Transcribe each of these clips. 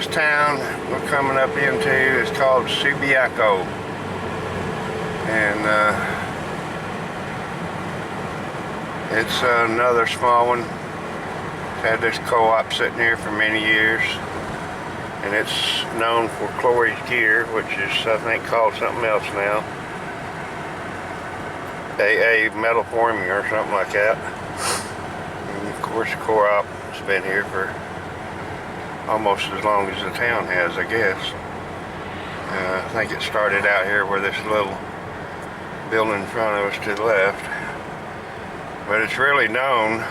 This town we're coming up into is called Subiaco, and it's another small one. It's had this co-op sitting here for many years, and it's known for Chloe's Gear, which is I think called something else now, AA Metal Forming or something like that. And of course the co-op has been here for almost as long as the town has, I guess. I think it started out here where this little building in front of us to the left. But it's really known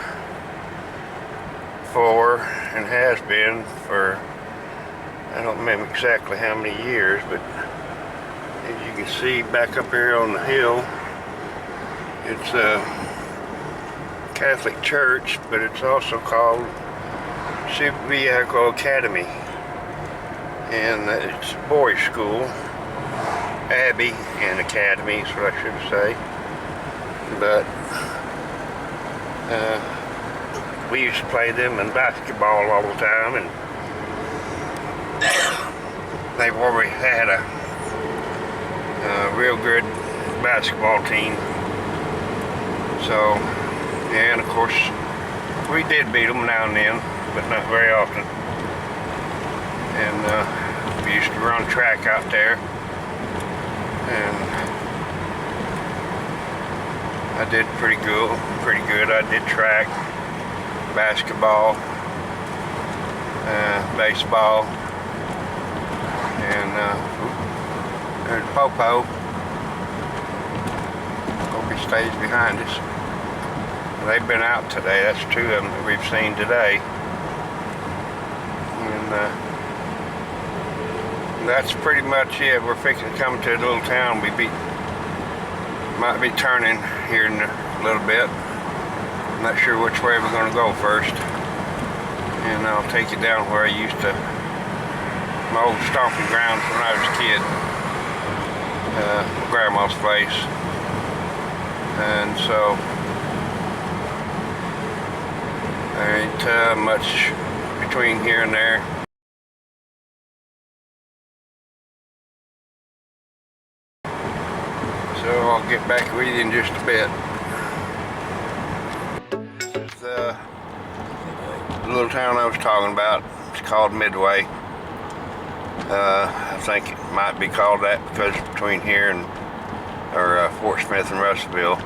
for, and has been for, I don't remember exactly how many years, but as you can see back up here on the hill, it's a Catholic church, but it's also called Subiaco Academy, and it's a boys' school, Abbey and Academy is what I should say. But we used to play them in basketball all the time, and they've always had a real good basketball team. So, yeah, and of course we did beat them now and then, but not very often. And we used to run track out there, and I did pretty good. I did track, basketball, baseball, and there's Popo. Hope he stays behind us. They've been out today. That's two of them that we've seen today. And that's pretty much it. We're fixing to come to a little town. Might be turning here in a little bit. I'm not sure which way we're going to go first. And I'll take you down where I used to, my old stomping grounds when I was a kid. My grandma's place. And so there ain't much between here and there. So I'll get back with you in just a bit. The little town I was talking about, it's called Midway. I think it might be called that because it's between here and Fort Smith and Russellville.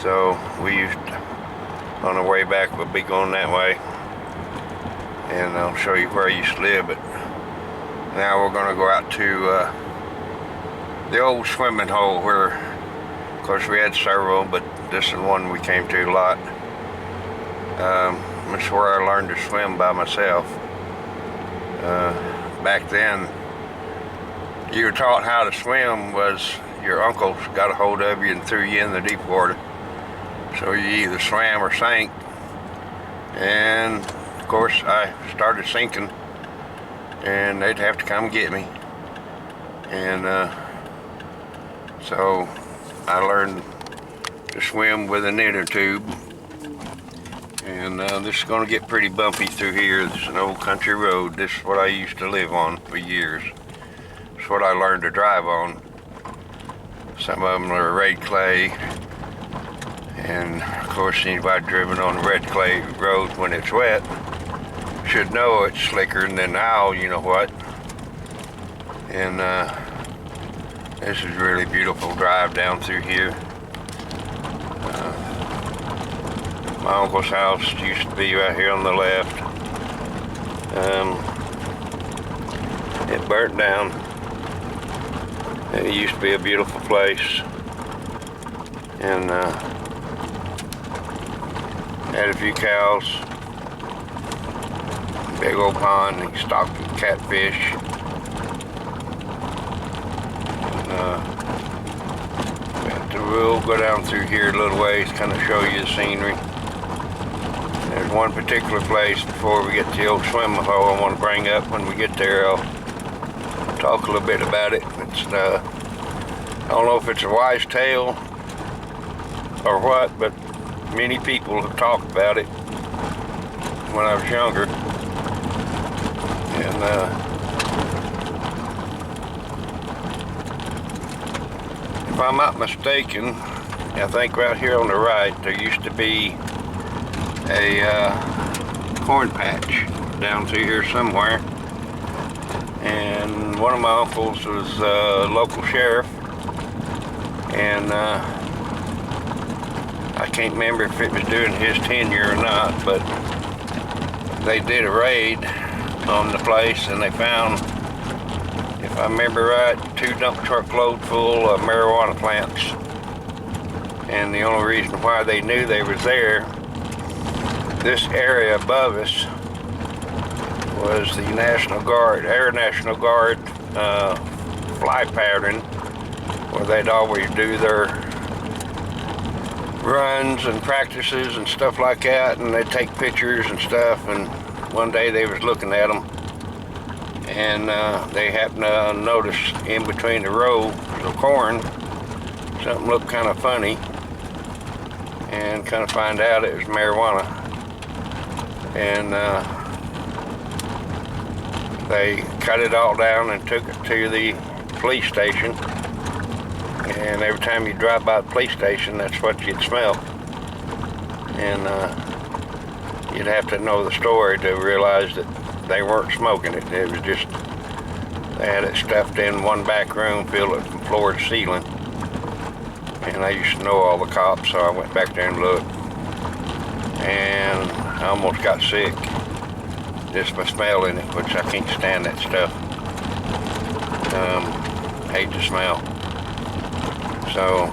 So we used to, on the way back, we'll be going that way, and I'll show you where I used to live. But now we're going to go out to the old swimming hole where, of course, we had several, but this is the one we came to a lot. It's where I learned to swim by myself. Back then, you were taught how to swim was your uncles got a hold of you and threw you in the deep water. So you either swam or sank. And of course I started sinking, and they'd have to come get me. And so I learned to swim with an inner tube. And this is going to get pretty bumpy through here. This is an old country road. This is what I used to live on for years. It's what I learned to drive on. Some of them are red clay. And of course anybody driven on the red clay road when it's wet should know it's slicker than owl, you know what. And this is a really beautiful drive down through here. My uncle's house used to be right here on the left. It burnt down. It used to be a beautiful place, and had a few cows, big old pond, and stocked with catfish. We'll go down through here a little ways, kind of show you the scenery. There's one particular place before we get to the old swimming hole I want to bring up. When we get there, I'll talk a little bit about it. It's I don't know if it's a wise tale or what, but many people have talked about it when I was younger. And if I'm not mistaken, I think right here on the right there used to be a corn patch down through here somewhere, and one of my uncles was a local sheriff, and I can't remember if it was during his tenure or not, but they did a raid on the place and they found, if I remember right, 2 dump truck load full of marijuana plants. And the only reason why they knew they was there, this area above us was the National Guard, Air National Guard fly pattern, where they'd always do their runs and practices and stuff like that, and they'd take pictures and stuff. And one day they was looking at them, and they happened to notice in between the rows of corn something looked kind of funny, and kind of find out it was marijuana. And they cut it all down and took it to the police station. And every time you drive by the police station, that's what you'd smell. And you'd have to know the story to realize that they weren't smoking it. It was just, they had it stuffed in one back room, filled it from floor to ceiling. And I used to know all the cops, so I went back there and looked. And I almost got sick just by smelling it, which I can't stand that stuff. Hate the smell. So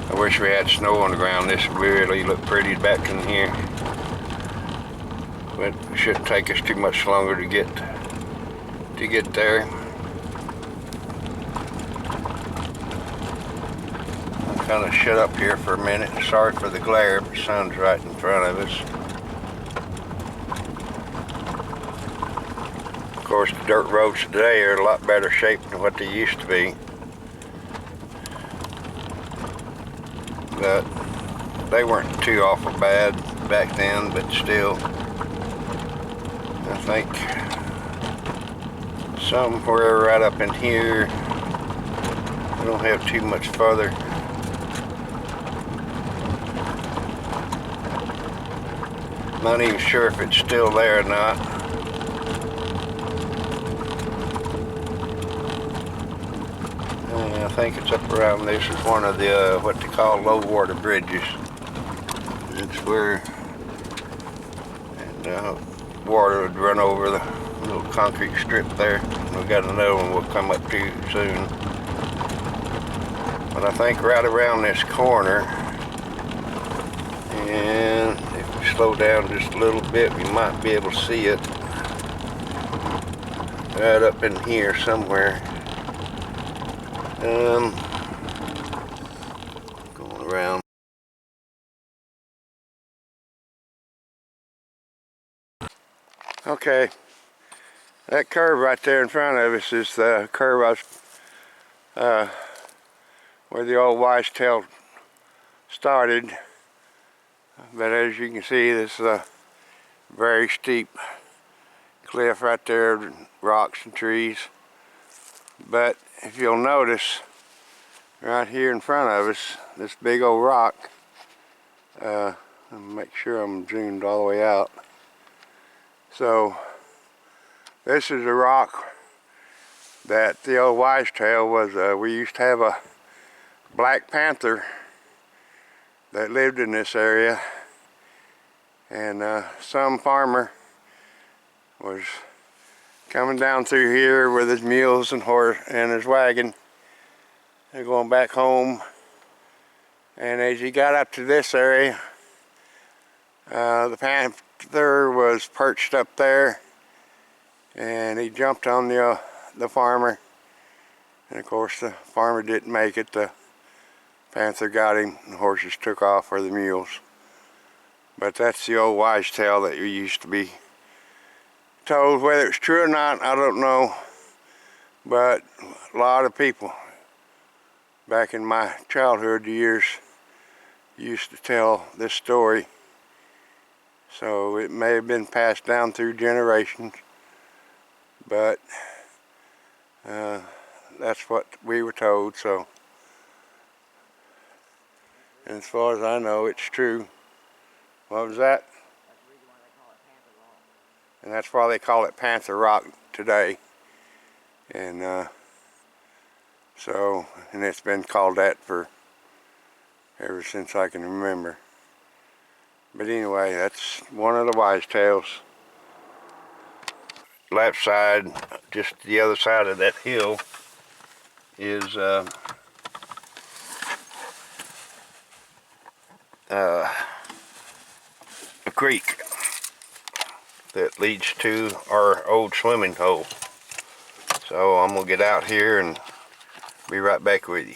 I wish we had snow on the ground. This would really look pretty back in here. But it shouldn't take us too much longer to get there. I'll kind of shut up here for a minute. Sorry for the glare, but the sun's right in front of us. Of course, the dirt roads today are a lot better shape than what they used to be. But they weren't too awful bad back then, but still, I think somewhere right up in here, we don't have too much further. I'm not even sure if it's still there or not. I think it's up around, this is one of the what they call low water bridges. It's where water would run over the little concrete strip there. We got another one we'll come up to soon. But I think right around this corner, and if we slow down just a little bit, we might be able to see it right up in here somewhere. Going around. Okay, that curve right there in front of us is the curve where the old Wisetail started. But as you can see, this is a very steep cliff right there, rocks and trees. But if you'll notice, right here in front of us, this big old rock, let me make sure I'm zoomed all the way out. So, this is a rock that the old Wisetail was, we used to have a black panther that lived in this area, and some farmer was coming down through here with his mules and horse and his wagon. They're going back home, and as he got up to this area, the panther was perched up there, and he jumped on the farmer, and of course the farmer didn't make it. The panther got him, and the horses took off for the mules. But that's the old Wisetail that you used to be told. Whether it's true or not, I don't know, but a lot of people back in my childhood years used to tell this story. So it may have been passed down through generations, but that's what we were told. So, and as far as I know, it's true. What was that? And that's why they call it Panther Rock today. And and it's been called that for ever since I can remember. But anyway, that's one of the wise tales. Left side, just the other side of that hill, is a creek that leads to our old swimming hole. So I'm gonna get out here and be right back with you.